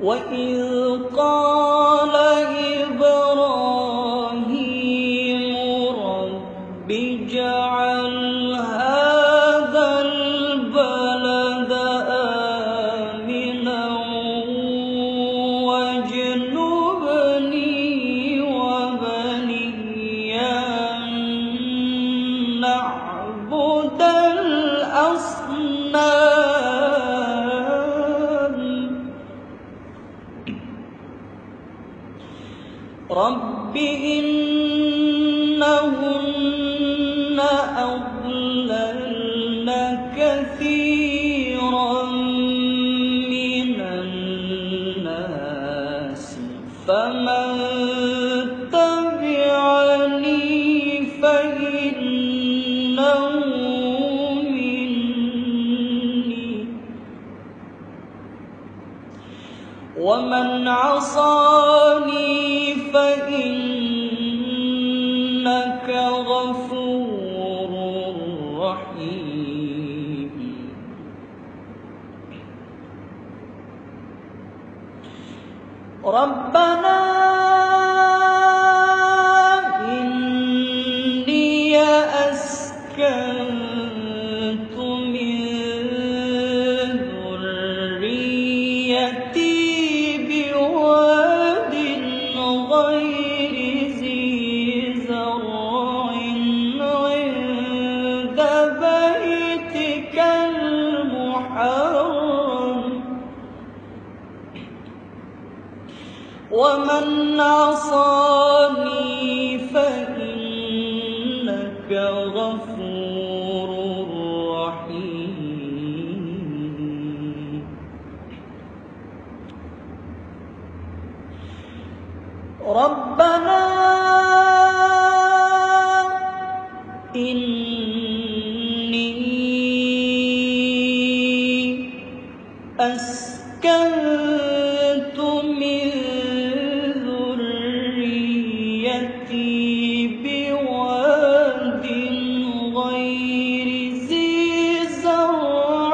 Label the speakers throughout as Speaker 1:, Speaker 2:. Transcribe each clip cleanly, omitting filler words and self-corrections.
Speaker 1: وإذ قال إبراهيم رب اجعل هذا البلد آمنا واجنبني وبني أن نعبد الأصنام رب إنهن أضللن كثيرا من الناس فمن تبعني فإنه مني ومن عصاني فإنك غفور رحيم ربنا إني أسكنت من ذريتي بواد غير ذي زرع عند بيتك المحرم ومن عصاني فإنك غفور رحيم ربنا إني أسكنت من ذريتي بواد غير ذي زرع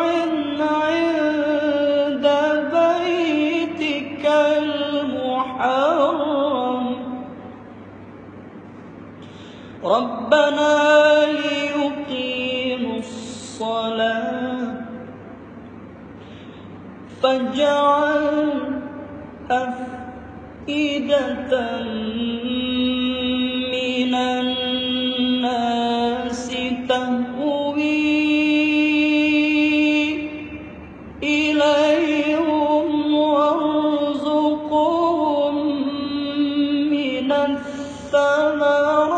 Speaker 1: عند بيتك المحرم ربنا ليقيموا الصلاة فاجعل أفئدة من الناس تهوي إليهم وارزقهم من الثمرات